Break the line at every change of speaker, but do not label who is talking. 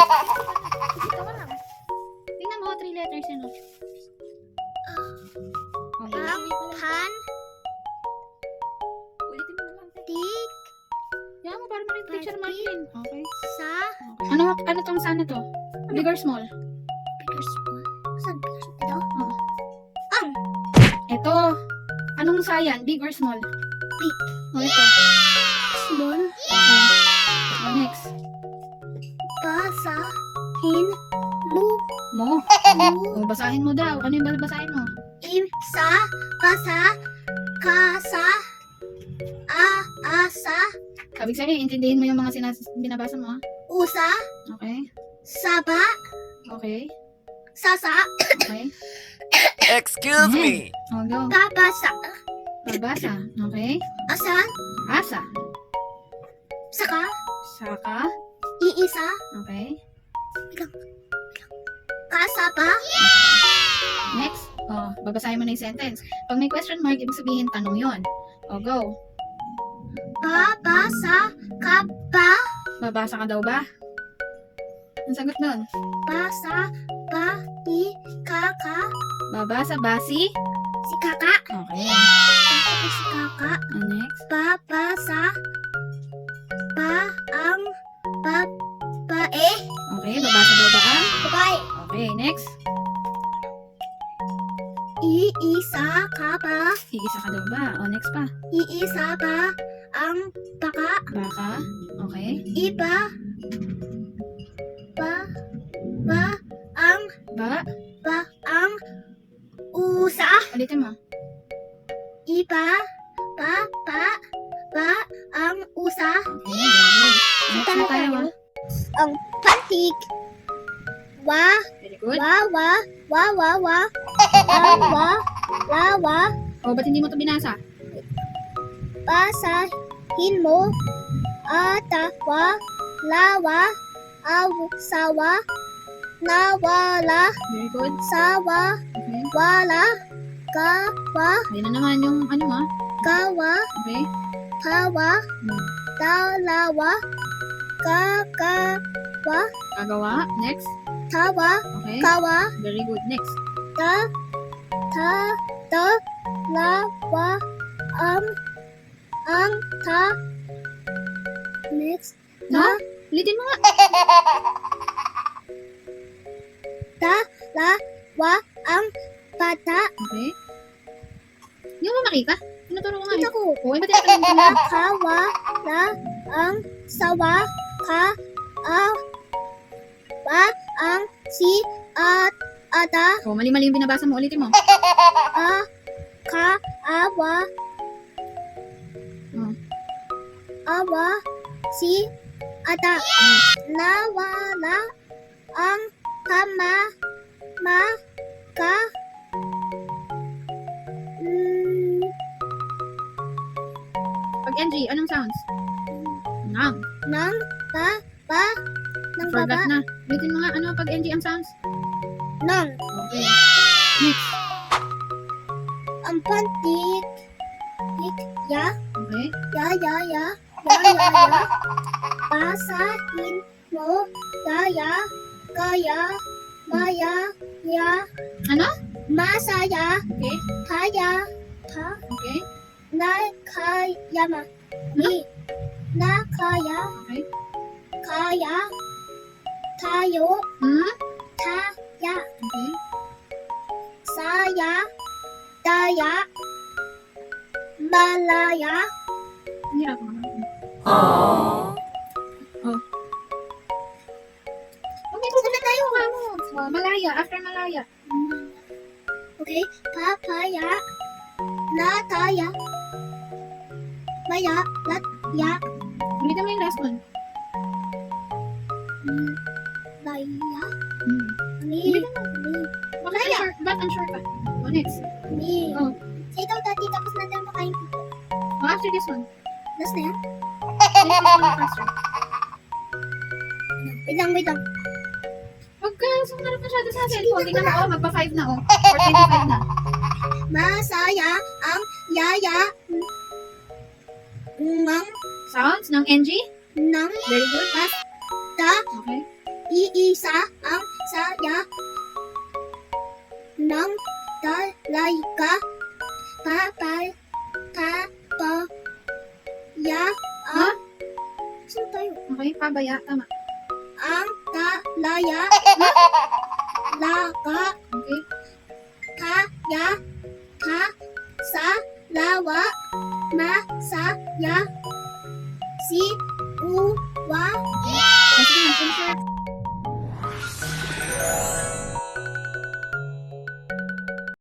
Ikaw ka lang. Tingnan mo, 3 letters yun. Oh.
Ang pan,
Ulitin mo naman.
tik,
Yan mo, para making picture Martin. Okay.
sa,
Ano tong sana to? Big or small?
bigger small. Saan bigger small? Ito?
Oo.
Ang
Ito. Anong sayan? Big or small?
big,
O, ito.
small,
Okay. O, next.
basahin mo,
Mo. O, basahin mo daw. Ano yung basahin mo?
isa, basa, kasa, asa,
Kabig sabihin, intindihin mo yung mga binabasa mo, ha?
usa,
Okay.
saba,
Okay.
sasa,
Okay.
Excuse me.
O, go.
babasa,
Babasa. Okay.
asa,
Asa.
saka,
Saka.
iisa,
Okay.
kasaba,
Next. O, babasahin mo na yung sentence. Pag may question mark, ibig sabihin tanong yon. O, go.
babasa, ka ba,
Babasa ka daw ba? Ang sagot nun.
basa, ba, kaka,
Babasa ba si?
si kaka,
Okay.
si kaka,
Next.
babasa, ba, ang, babae,
Okay. Babasa daw ba ang?
babae,
Okay. Next.
iisa ka ba,
Iisa ka daw ba? O, next pa.
iisa ba, ang baka,
Baka. Okay.
iba, ba, ang,
Ba.
ang, usa,
Ulitin mo.
iba, ba, ang, usa,
Okay. Very good. Next na tayo, ha?
ang pantig,
Very good. O, ba't hindi mo ito binasa?
basahin mo, atawa, lawa, sawa, nawala,
Very good.
sawa,
Okay.
wala, gawa,
Ayun na naman yung ano mo, ha?
gawa,
Okay.
pawa,
Hmm.
dalawa, gagawa,
Kagawa. Next.
tawa,
Okay.
kawa,
Very good. Next.
lawa, ang, next,
No? Ulitin mo nga.
lawa, ang, bata,
Okay. Hindi mo makita? Tinuturo ko nga.
kita
eh.
ko,
Oo, ba't tinatanong ko na?
kawa, ang, sawa, ang, si, ada,
O, mali-mali yung binabasa mo. Ulitin mo.
awa,
Oh.
awa, si, ada, nawala, ang, kama, ka,
Pag NG, anong sounds? Nang.
nang, ba, nang baba,
Forgot na. Ulitin mo nga. Ano pag NG ang sounds?
nang,
Okay. Next.
ang pantik, ya,
Okay.
ya, basahin mo, gaya, maya, ya,
Ano?
masaya,
Okay.
kaya,
Okay.
nakayama,
Ano?
nakaya,
Okay.
kaya, tayo,
Hmm?
taya,
Okay.
saya, daya, malaya,
Hirap mo.
Aww.
Okay, pupunta tayo ka mo. Malaya. After malaya.
okay, papaya, lataya, maya, latya,
Ulitin mo yung last one.
laya,
Hmm.
ni,
Bakit unsure? Ba't unsure ka? O, next.
ni,
Oh.
ikaw dati tapos natin makain ko.
O, after this one.
Last na yan?
Next one faster.
Wait lang.
Huwag ka sumarap masyado sa cellphone. Tingnan mo, magpa-5 na, oh. 4:25 na.
Masaya ang yaya ng
Sounds ng NG.
ng
Very good.
basta
Okay.
iisa ang saya ng dalaga ya ang saan tayo?
Okay, pabaya. Tama.
Ang dalaya laga
Okay.
kaya ka sa lawa masaya si uwa
Sige, insert.